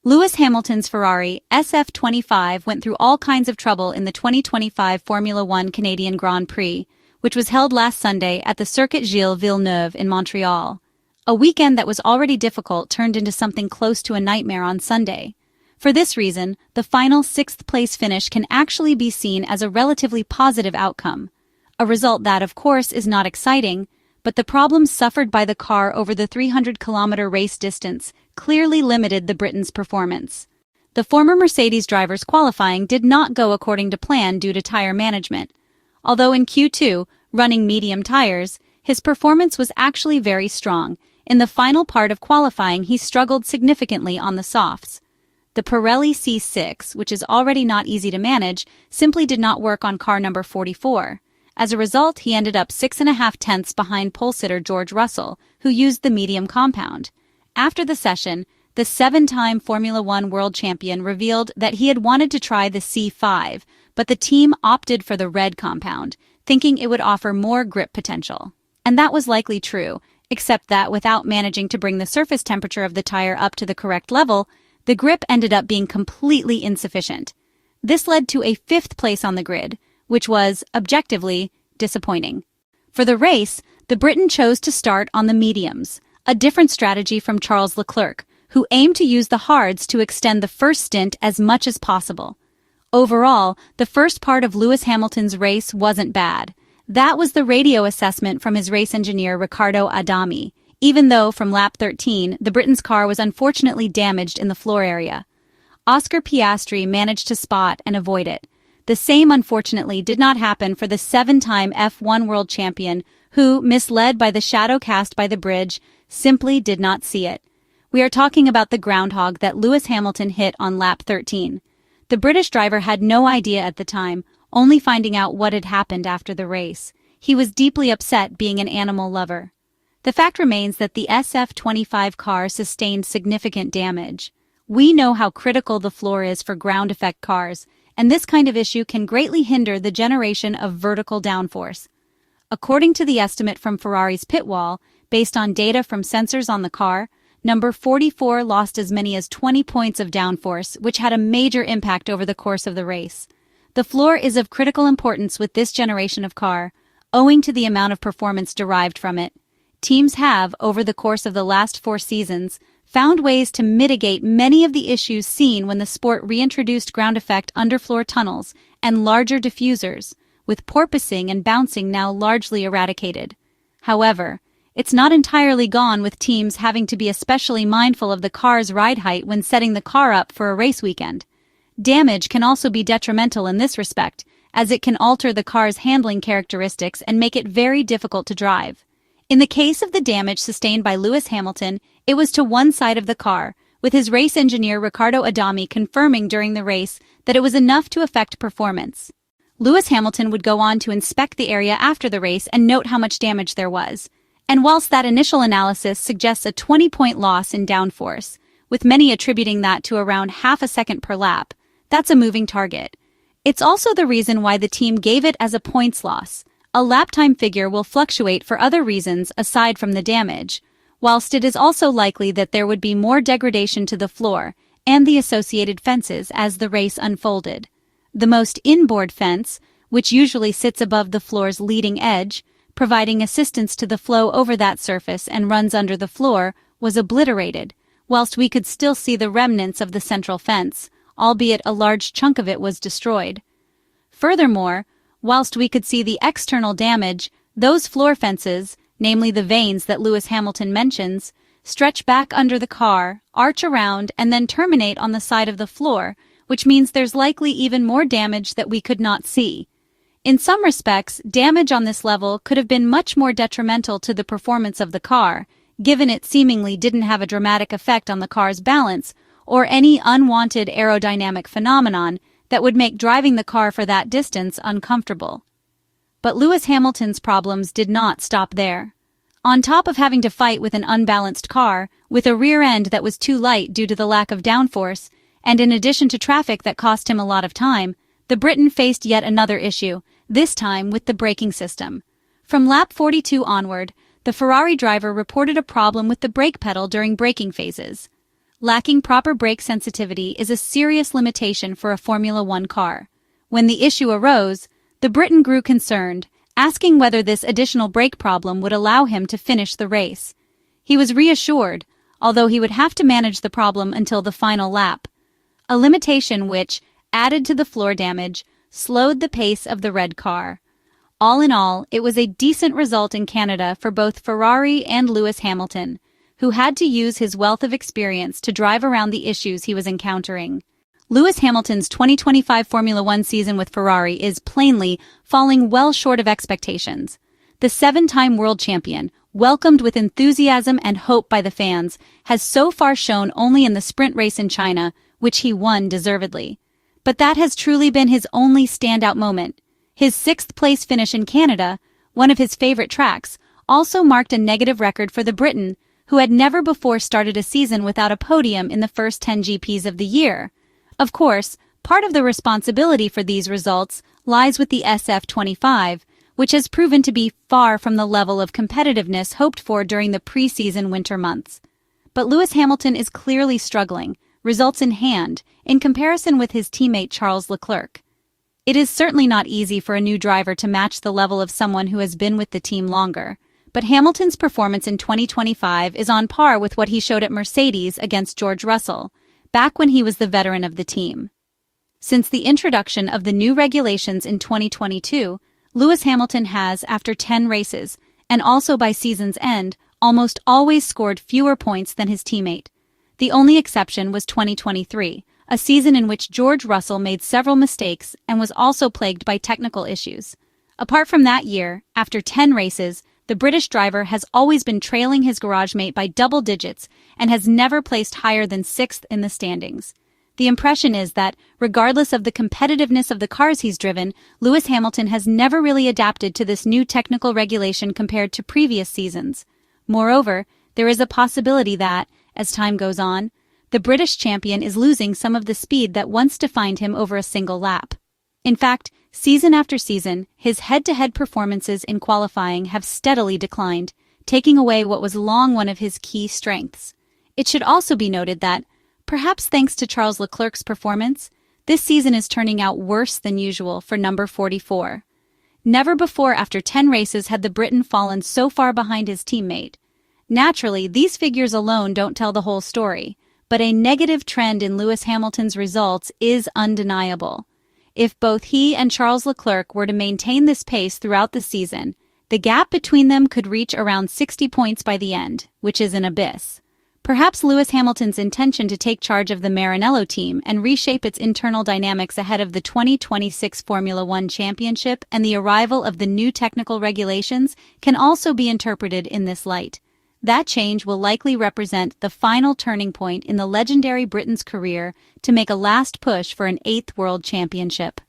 Lewis Hamilton's Ferrari SF25 went through all kinds of trouble in the 2025 Formula One Canadian Grand Prix, which was held last Sunday at the Circuit Gilles-Villeneuve in Montreal. A weekend that was already difficult turned into something close to a nightmare on Sunday. For this reason, the final sixth-place finish can actually be seen as a relatively positive outcome. A result that, of course, is not exciting, but the problems suffered by the car over the 300-kilometer race distance clearly limited the Briton's performance. The former Mercedes driver's qualifying did not go according to plan due to tire management. Although in Q2, running medium tires, his performance was actually very strong. In the final part of qualifying, he struggled significantly on the softs. The Pirelli C6, which is already not easy to manage, simply did not work on car number 44. As a result, he ended up 6.5 tenths behind pole-sitter George Russell, who used the medium compound. After the session, the 7-time Formula One world champion revealed that he had wanted to try the C5, but the team opted for the red compound, thinking it would offer more grip potential. And that was likely true, except that without managing to bring the surface temperature of the tire up to the correct level, the grip ended up being completely insufficient. This led to a 5th place on the grid, which was, objectively, disappointing. For the race, the Briton chose to start on the mediums, a different strategy from Charles Leclerc, who aimed to use the hards to extend the first stint as much as possible. Overall, the first part of Lewis Hamilton's race wasn't bad. That was the radio assessment from his race engineer Riccardo Adami, even though from lap 13, the Briton's car was unfortunately damaged in the floor area. Oscar Piastri managed to spot and avoid it. The same, unfortunately, did not happen for the 7-time F1 world champion who, misled by the shadow cast by the bridge, simply did not see it. We are talking about the Groundhog that Lewis Hamilton hit on lap 13. The British driver had no idea at the time, only finding out what had happened after the race. He was deeply upset, being an animal lover. The fact remains that the SF25 car sustained significant damage. We know how critical the floor is for ground effect cars, and this kind of issue can greatly hinder the generation of vertical downforce. According to the estimate from Ferrari's pit wall, based on data from sensors on the car, number 44 lost as many as 20 points of downforce, which had a major impact over the course of the race. The floor is of critical importance with this generation of car, owing to the amount of performance derived from it. Teams have, over the course of the last 4 seasons, found ways to mitigate many of the issues seen when the sport reintroduced ground effect underfloor tunnels and larger diffusers, with porpoising and bouncing now largely eradicated. However, it's not entirely gone, with teams having to be especially mindful of the car's ride height when setting the car up for a race weekend. Damage can also be detrimental in this respect, as it can alter the car's handling characteristics and make it very difficult to drive. In the case of the damage sustained by Lewis Hamilton, it was to one side of the car, with his race engineer Riccardo Adami confirming during the race that it was enough to affect performance. Lewis Hamilton would go on to inspect the area after the race and note how much damage there was. And whilst that initial analysis suggests a 20-point loss in downforce, with many attributing that to around half a second per lap, that's a moving target. It's also the reason why the team gave it as a points loss. A lap time figure will fluctuate for other reasons aside from the damage, whilst it is also likely that there would be more degradation to the floor and the associated fences as the race unfolded. The most inboard fence, which usually sits above the floor's leading edge, providing assistance to the flow over that surface and runs under the floor, was obliterated, whilst we could still see the remnants of the central fence, albeit a large chunk of it was destroyed. Furthermore, whilst we could see the external damage, those floor fences, namely the vanes that Lewis Hamilton mentions, stretch back under the car, arch around, and then terminate on the side of the floor, which means there's likely even more damage that we could not see. In some respects, damage on this level could have been much more detrimental to the performance of the car, given it seemingly didn't have a dramatic effect on the car's balance or any unwanted aerodynamic phenomenon that would make driving the car for that distance uncomfortable. But Lewis Hamilton's problems did not stop there. On top of having to fight with an unbalanced car, with a rear end that was too light due to the lack of downforce, and in addition to traffic that cost him a lot of time, the Briton faced yet another issue, this time with the braking system. From lap 42 onward, the Ferrari driver reported a problem with the brake pedal during braking phases. Lacking proper brake sensitivity is a serious limitation for a Formula One car. When the issue arose, the Briton grew concerned, asking whether this additional brake problem would allow him to finish the race. He was reassured, although he would have to manage the problem until the final lap. A limitation which, added to the floor damage, slowed the pace of the red car. All in all, it was a decent result in Canada for both Ferrari and Lewis Hamilton, who had to use his wealth of experience to drive around the issues he was encountering. Lewis Hamilton's 2025 Formula One season with Ferrari is plainly falling well short of expectations. The seven-time world champion, welcomed with enthusiasm and hope by the fans, has so far shown only in the sprint race in China, which he won deservedly. But that has truly been his only standout moment. His sixth-place finish in Canada, one of his favorite tracks, also marked a negative record for the Briton, who had never before started a season without a podium in the first 10 GPs of the year. Of course, part of the responsibility for these results lies with the SF25, which has proven to be far from the level of competitiveness hoped for during the pre-season winter months. But Lewis Hamilton is clearly struggling, results in hand, in comparison with his teammate Charles Leclerc. It is certainly not easy for a new driver to match the level of someone who has been with the team longer, but Hamilton's performance in 2025 is on par with what he showed at Mercedes against George Russell, back when he was the veteran of the team. Since the introduction of the new regulations in 2022, Lewis Hamilton has, after 10 races, and also by season's end, almost always scored fewer points than his teammate. The only exception was 2023, a season in which George Russell made several mistakes and was also plagued by technical issues. Apart from that year, after 10 races, the British driver has always been trailing his garage mate by double digits and has never placed higher than 6th in the standings. The impression is that, regardless of the competitiveness of the cars he's driven, Lewis Hamilton has never really adapted to this new technical regulation compared to previous seasons. Moreover, there is a possibility that, as time goes on, the British champion is losing some of the speed that once defined him over a single lap. In fact, season after season, his head-to-head performances in qualifying have steadily declined, taking away what was long one of his key strengths. It should also be noted that, perhaps thanks to Charles Leclerc's performance, this season is turning out worse than usual for number 44. Never before after 10 races had the Briton fallen so far behind his teammate. Naturally, these figures alone don't tell the whole story, but a negative trend in Lewis Hamilton's results is undeniable. If both he and Charles Leclerc were to maintain this pace throughout the season, the gap between them could reach around 60 points by the end, which is an abyss. Perhaps Lewis Hamilton's intention to take charge of the Maranello team and reshape its internal dynamics ahead of the 2026 Formula One Championship and the arrival of the new technical regulations can also be interpreted in this light. That change will likely represent the final turning point in the legendary Briton's career to make a last push for an 8th World Championship.